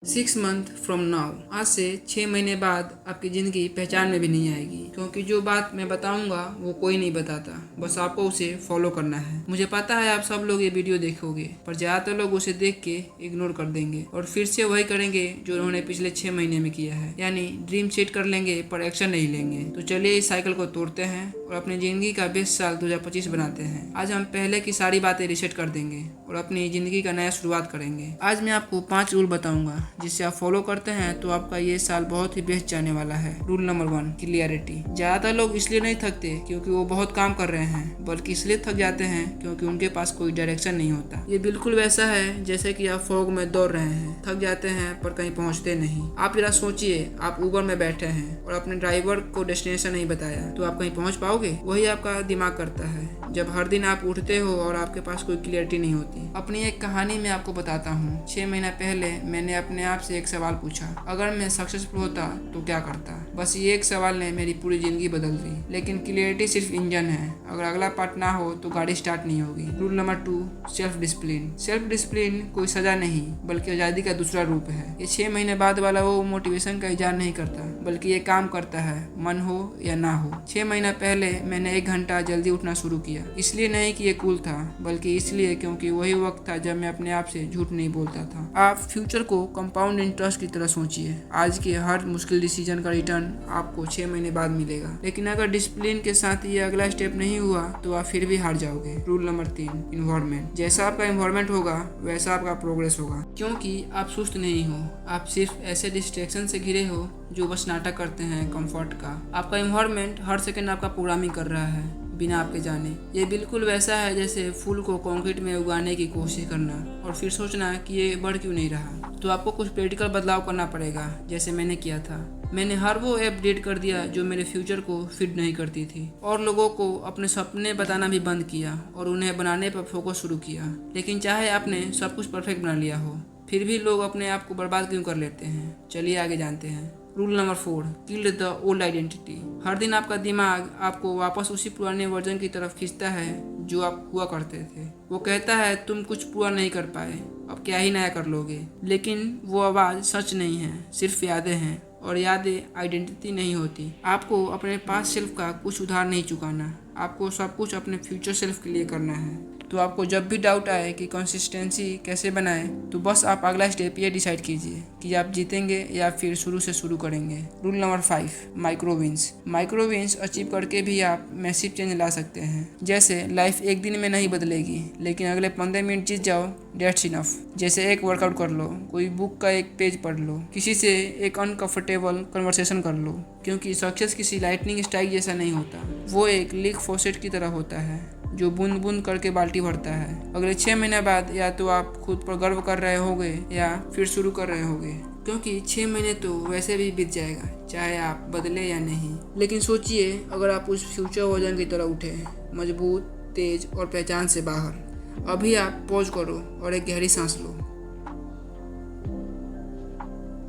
6 month from now, आज से 6 महीने बाद आपकी ज़िंदगी पहचान में भी नहीं आएगी, क्योंकि जो बात मैं बताऊंगा वो कोई नहीं बताता, बस आपको उसे फॉलो करना है। मुझे पता है आप सब लोग ये वीडियो देखोगे, पर ज़्यादातर लोग उसे देख के इग्नोर कर देंगे और फिर से वही करेंगे जो उन्होंने पिछले 6 महीने में किया है, यानी ड्रीम सेट कर लेंगे पर एक्शन नहीं लेंगे। तो चलिए इस साइकिल को तोड़ते हैं और अपनी ज़िंदगी का बेस्ट साल 2025 बनाते हैं। आज हम पहले की सारी बातें रिसेट कर देंगे और अपनी ज़िंदगी का नया शुरुआत करेंगे। आज मैं आपको 5 रूल बताऊंगा, जिससे आप फॉलो करते हैं तो आपका ये साल बहुत ही बेस्ट जाने वाला है। Rule number 1, clarity. ज्यादातर लोग इसलिए नहीं थकते क्योंकि वो बहुत काम कर रहे हैं, बल्कि इसलिए थक जाते हैं क्योंकि उनके पास कोई डायरेक्शन नहीं होता। ये बिल्कुल वैसा है जैसे कि आप फॉग में दौड़ रहे हैं, थक जाते हैं पर कहीं पहुंचते नहीं। आप जरा सोचिए, आप ऊबर में बैठे हैं और अपने ड्राइवर को डेस्टिनेशन नहीं बताया तो आप कहीं पहुंच पाओगे? वही आपका दिमाग करता है जब हर दिन आप उठते हो और आपके पास कोई क्लियरिटी नहीं होती। अपनी एक कहानी मैं आपको बताता हूँ। 6 महीना पहले मैंने अपने आप से एक सवाल पूछा, अगर मैं सक्सेसफुल होता तो क्या करता। बस ये एक सवाल ने मेरी पूरी जिंदगी बदल दी। लेकिन क्लियरिटी सिर्फ इंजन है, अगर अगला पार्ट ना हो तो गाड़ी स्टार्ट नहीं होगी। Rule number 2, self discipline. Self discipline कोई सजा नहीं बल्कि आज़ादी का दूसरा रूप है। ये 6 महीने बाद वाला वो मोटिवेशन का इजहार नहीं करता, बल्कि ये काम करता है, मन हो या ना हो। 6 महीना पहले मैंने 1 घंटा जल्दी उठना शुरू किया, इसलिए नहीं कि ये कूल था, बल्कि इसलिए क्योंकि वही वक्त था जब मैं अपने आप से झूठ नहीं बोलता था। आप फ्यूचर को कंपाउंड इंटरेस्ट की तरह सोचिए। आज के हर मुश्किल डिसीजन का रिटर्न आपको 6 महीने बाद मिलेगा। लेकिन अगर डिसिप्लिन के साथ ये अगला स्टेप नहीं हुआ तो आप फिर भी हार जाओगे। Rule number 3, environment. जैसा आपका इन्वायरमेंट होगा वैसा आपका प्रोग्रेस होगा, क्योंकि आप सुस्त नहीं हो, आप सिर्फ ऐसे डिस्ट्रैक्शन से घिरे हो जो बस नाटक करते हैं कंफर्ट का। आपका इन्वायरमेंट हर सेकंड आपका प्रोग्रामिंग कर रहा है बिना आपके जाने। ये बिल्कुल वैसा है जैसे फूल को कंक्रीट में उगाने की कोशिश करना और फिर सोचना कि ये बढ़ क्यों नहीं रहा। तो आपको कुछ प्रैक्टिकल बदलाव करना पड़ेगा, जैसे मैंने किया था। मैंने हर वो ऐप डिलीट कर दिया जो मेरे फ्यूचर को फिट नहीं करती थी, और लोगों को अपने सपने बताना भी बंद किया और उन्हें बनाने पर फोकस शुरू किया। लेकिन चाहे आपने सब कुछ परफेक्ट बना लिया हो, फिर भी लोग अपने आप को बर्बाद क्यों कर लेते हैं? चलिए आगे जानते हैं। Rule number 4, kill the old identity. हर दिन आपका दिमाग आपको वापस उसी पुराने वर्जन की तरफ खींचता है जो आप हुआ करते थे। वो कहता है तुम कुछ पूरा नहीं कर पाए, अब क्या ही नया कर लोगे। लेकिन वो आवाज़ सच नहीं है, सिर्फ यादें हैं, और यादें आइडेंटिटी नहीं होती। आपको अपने पास सेल्फ का कुछ उधार नहीं चुकाना, आपको सब कुछ अपने फ्यूचर सेल्फ के लिए करना है। तो आपको जब भी डाउट आए कि कंसिस्टेंसी कैसे बनाएं, तो बस आप अगला स्टेप ये डिसाइड कीजिए कि आप जीतेंगे या फिर शुरू से शुरू करेंगे। Rule number 5, micro wins. Micro wins achieve करके भी आप मैसिव चेंज ला सकते हैं। जैसे लाइफ एक दिन में नहीं बदलेगी, लेकिन अगले 15 मिनट जीत जाओ, डेट्स इनफ। जैसे एक वर्कआउट कर लो, कोई बुक का एक पेज पढ़ लो, किसी से एक अनकंफर्टेबल कन्वर्सेशन कर लो, क्योंकि सक्सेस किसी लाइटनिंग स्ट्राइक जैसा नहीं होता, वो एक लीक फॉसेट की तरह होता है जो बूंद बूंद करके बाल्टी भरता है। अगले 6 महीने बाद या तो आप खुद पर गर्व कर रहे होंगे या फिर शुरू कर रहे होंगे, क्योंकि 6 महीने तो वैसे भी बीत जाएगा, चाहे आप बदले या नहीं। लेकिन सोचिए, अगर आप उस फ्यूचर वर्जन की तरह उठे, मजबूत, तेज और पहचान से बाहर। अभी आप पॉज करो और एक गहरी सांस लो।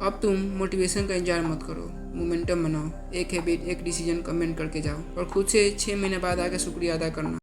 अब तुम मोटिवेशन का इंतजार मत करो, मोमेंटम बनाओ। एक हैबिट, एक डिसीजन कमेंट करके जाओ और खुद से 6 महीने बाद आके शुक्रिया अदा करना।